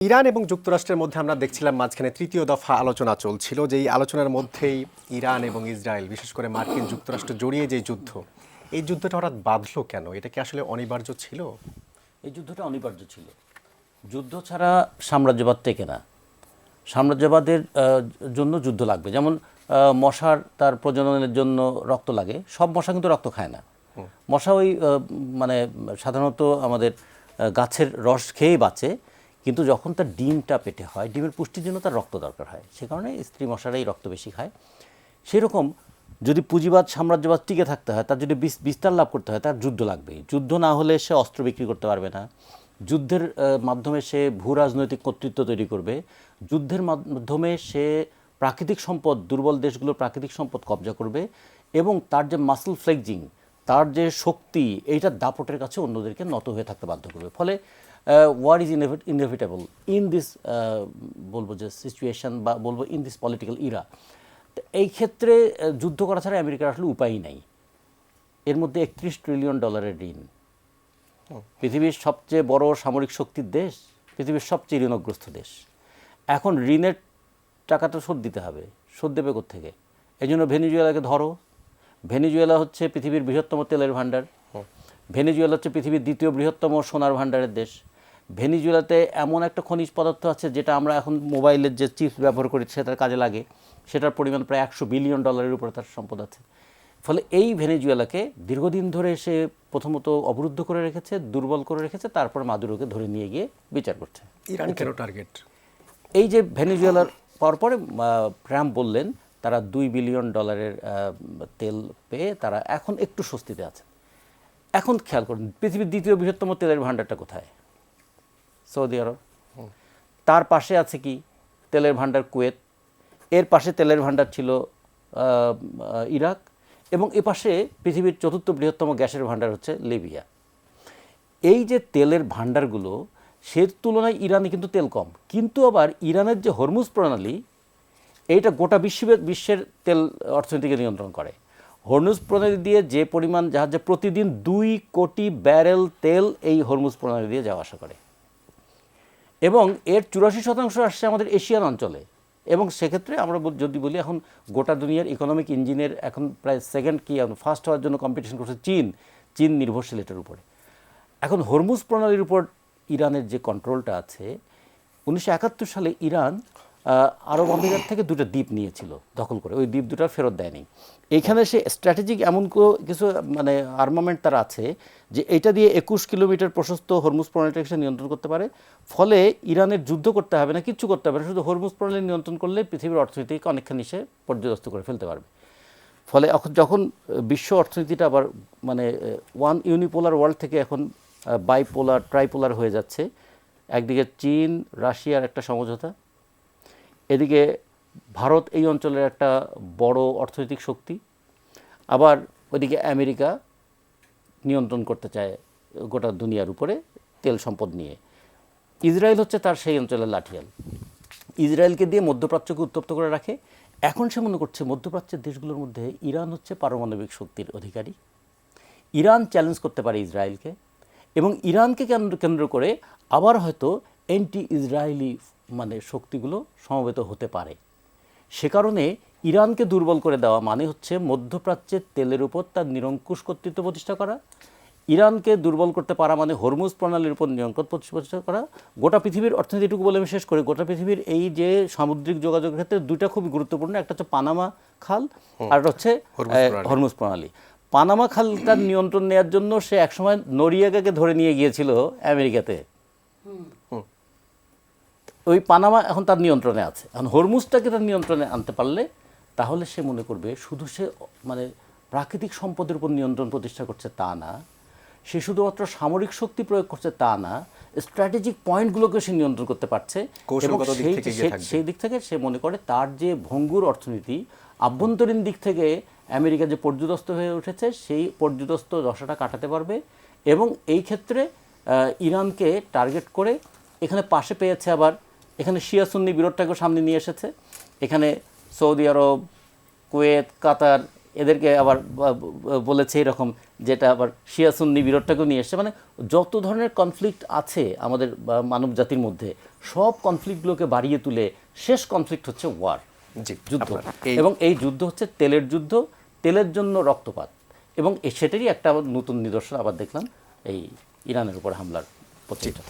Iran এবং যুক্তরাষ্ট্রের মধ্যে আমরা দেখছিলাম মাঝখানে তৃতীয় দফা আলোচনা চলছিল, যেই আলোচনার মধ্যেই ইরান এবং ইসরায়েল, বিশেষ করে মার্কিন যুক্তরাষ্ট্র জড়িয়ে যে যুদ্ধ, এই যুদ্ধটা হঠাৎ বাঁধলো কেন? এটা কি আসলে অনিবার্য ছিল? এই যুদ্ধটা অনিবার্য ছিল। যুদ্ধ ছাড়া সাম্রাজ্যবাদ টেকে না। সাম্রাজ্যবাদের জন্য যুদ্ধ লাগবে। যেমন মশার তার প্রজননের জন্য রক্ত লাগে, সব মশা কিন্তু রক্ত খায় না। মশা ওই মানে সাধারণত আমাদের গাছের রস খেয়েই বাঁচে, কিন্তু যখন তার ডিমটা পেটে হয়, ডিমের পুষ্টির জন্য তার রক্ত দরকার হয়, সে কারণে স্ত্রী মশারাই রক্ত বেশি খায়। সেরকম যদি পুঁজিবাদ সাম্রাজ্যবাদ টিকে থাকতে হয়, তার যদি বিস্তার লাভ করতে হয়, তার যুদ্ধ লাগবেই। যুদ্ধ না হলে সে অস্ত্র বিক্রি করতে পারবে না, যুদ্ধের মাধ্যমে সে ভূ রাজনৈতিক কর্তৃত্ব তৈরি করবে, যুদ্ধের মাধ্যমে সে প্রাকৃতিক সম্পদ, দুর্বল দেশগুলোর প্রাকৃতিক সম্পদ কবজা করবে, এবং তার যে মাসল ফ্লেক্সিং, তার যে শক্তি, এইটার দাপটের কাছে অন্যদেরকে নত হয়ে থাকতে বাধ্য করবে। ফলে war is inevitable in this, বলবো যে সিচুয়েশন, বা বলবো ইন দিস পলিটিক্যাল ইরা। এই ক্ষেত্রে যুদ্ধ করা ছাড়া আমেরিকার আসলে উপায়ই নাই। এর মধ্যে $31 ট্রিলিয়ন ঋণ, পৃথিবীর সবচেয়ে বড় সামরিক শক্তির দেশ, পৃথিবীর সবচেয়ে ঋণগ্রস্ত দেশ। এখন ঋণের টাকাটা শোধ দিতে হবে, শোধ দেবে কোত্থেকে? এই জন্য ভেনিজুয়েলাকে ধরো। ভেনিজুয়েলা হচ্ছে পৃথিবীর বৃহত্তম তেলের ভাণ্ডার, ভেনিজুয়েলা হচ্ছে পৃথিবীর দ্বিতীয় বৃহত্তম সোনার ভাণ্ডারের দেশ। ভেনিজুয়েলাতে এমন একটা খনিজ পদার্থ আছে যেটা আমরা এখন মোবাইলের যে চিপস ব্যবহার করি সেটার কাজে লাগে, সেটার পরিমাণ প্রায় $100 বিলিয়ন উপরে তার সম্পদ আছে। ফলে এই ভেনিজুয়েলাকে দীর্ঘদিন ধরে সে প্রথমত অবরুদ্ধ করে রেখেছে, দুর্বল করে রেখেছে, তারপর মাদুরোকে ধরে নিয়ে গিয়ে বিচার করছে। ইরান কেন টার্গেট? এই যে ভেনিজুয়েলার পরে ট্রাম্প বললেন তারা $2 বিলিয়ন তেল পেয়ে তারা এখন একটু স্বস্তিতে আছে। এখন খেয়াল করুন, পৃথিবীর দ্বিতীয় বৃহত্তম তেলের ভাণ্ডারটা কোথায়? সৌদি আরব। তার পাশে আছে কি? তেলের ভাণ্ডার কুয়েত। এর পাশে তেলের ভাণ্ডার ছিল ইরাক, এবং এ পাশে পৃথিবীর চতুর্থ বৃহত্তম গ্যাসের ভাণ্ডার হচ্ছে লিবিয়া। এই যে তেলের ভাণ্ডারগুলো, সে তুলনায় ইরানে কিন্তু তেল কম, কিন্তু আবার ইরানের যে হরমুজ প্রণালী, এইটা গোটা বিশ্বের তেল অর্থনীতিকে নিয়ন্ত্রণ করে। হরমুজ প্রণালী দিয়ে যে পরিমাণ জাহাজে প্রতিদিন 2 কোটি ব্যারেল তেল এই হরমুজ প্রণালী দিয়ে যাওয়া আসা করে, এবং এর 84% আসছে আমাদের এশিয়ান অঞ্চলে। এবং সেক্ষেত্রে আমরা যদি বলি, এখন গোটা দুনিয়ার ইকোনমিক ইঞ্জিনের এখন প্রায় সেকেন্ড কি ফার্স্ট হওয়ার জন্য কম্পিটিশন করছে চীন নির্ভরশীল এটার উপরে। এখন হরমুজ প্রণালীর উপর ইরানের যে কন্ট্রোলটা আছে, 1971 সালে ইরান আরব আমিরাত থেকে 2টা দ্বীপ নিয়েছিল দখল করে, ওই দ্বীপ 2টা ফেরত দেয়নি। এইখানে সে স্ট্র্যাটেজিক এমন কিছু মানে আর্মামেন্ট তার আছে যে এটা দিয়ে 21 কিলোমিটার প্রশস্ত হরমুজ প্রণালীটাকে নিয়ন্ত্রণ করতে পারে। ফলে ইরানের যুদ্ধ করতে হবে না, কিচ্ছু করতে হবে না, শুধু হরমুজ প্রণালী নিয়ন্ত্রণ করলে পৃথিবীর অর্থনীতিকে অনেকখানি সে পর্যদস্ত করে ফেলতে পারবে। ফলে যখন বিশ্ব অর্থনীতিটা আবার মানে ওয়ান ইউনিপোলার ওয়ার্ল্ড থেকে এখন বাইপোলার, ট্রাইপোলার হয়ে যাচ্ছে, একদিকে চীন রাশিয়ার একটা সমঝোতা, এদিকে ভারত এই অঞ্চলের একটা বড় অর্থনৈতিক শক্তি, আবার ওইদিকে আমেরিকা নিয়ন্ত্রণ করতে চায় গোটা দুনিয়ার উপরে তেল সম্পদ নিয়ে। ইসরায়েল হচ্ছে তার সেই অঞ্চলের লাঠিয়াল, ইসরায়েলকে দিয়ে মধ্যপ্রাচ্যকে উত্তপ্ত করে রাখে। এখন সে মনে করছে মধ্যপ্রাচ্যের দেশগুলোর মধ্যে ইরান হচ্ছে পারমাণবিক শক্তির অধিকারী, ইরান চ্যালেঞ্জ করতে পারে ইসরায়েলকে, এবং ইরানকে কেন্দ্র করে আবার হয়তো অ্যান্টি ইসরায়েলি মানে শক্তিগুলো সমবেত হতে পারে। সে কারণে ইরানকে দুর্বল করে দেওয়া মানে হচ্ছে মধ্যপ্রাচ্যের তেলের উপর তার নিরঙ্কুশ কর্তৃত্ব প্রতিষ্ঠা করা। ইরানকে দুর্বল করতে পারা মানে হরমুজ প্রণালীর উপর নিয়ন্ত্রণ প্রতিষ্ঠা করা। গোটা পৃথিবীর অর্থনীতিটুকু বলে আমি শেষ করি, গোটা পৃথিবীর এই যে সামুদ্রিক যোগাযোগের ক্ষেত্রে 2টা খুবই গুরুত্বপূর্ণ, একটা হচ্ছে পানামা খাল, আর হচ্ছে হরমুজ প্রণালী। পানামা খালটার নিয়ন্ত্রণ নেওয়ার জন্য সে একসময় নরিয়াগাকে ধরে নিয়ে গিয়েছিল আমেরিকাতে, ওই পানামা এখন তার নিয়ন্ত্রণে আছে। এখন হরমুজটাকে তার নিয়ন্ত্রণে আনতে পারলে তাহলে সে মনে করবে শুধু সে মানে প্রাকৃতিক সম্পদের উপর নিয়ন্ত্রণ প্রতিষ্ঠা করছে তা না, সে শুধুমাত্র সামরিক শক্তি প্রয়োগ করছে তা না, স্ট্র্যাটেজিক পয়েন্টগুলোকে সে নিয়ন্ত্রণ করতে পারছে। এবং সেই দিক থেকে সে মনে করে তার যে ভঙ্গুর অর্থনীতি, আভ্যন্তরীণ দিক থেকে আমেরিকা যে পর্যুদস্ত হয়ে উঠেছে, সেই পর্যুদস্ত দশাটা কাটাতে পারবে। এবং এই ক্ষেত্রে ইরানকে টার্গেট করে এখানে পাশে পেয়েছে, আবার এখানে শিয়া সুন্নি বিরোধটাকেও সামনে নিয়ে এসেছে। এখানে সৌদি আরব, কুয়েত, কাতার এদেরকে আবার বলেছে এরকম, যেটা আবার শিয়া সুন্নি বিরোধটাকেও নিয়ে এসছে। মানে যত ধরনের কনফ্লিক্ট আছে আমাদের মানব জাতির মধ্যে, সব কনফ্লিক্টগুলোকে বাড়িয়ে তুলে শেষ কনফ্লিক্ট হচ্ছে ওয়ার, জি, যুদ্ধ। আপনার এবং এই যুদ্ধ হচ্ছে তেলের যুদ্ধ, তেলের জন্য রক্তপাত। এবং সেটারই একটা নতুন নিদর্শন আবার দেখলাম এই ইরানের উপর হামলার পত্রিকা।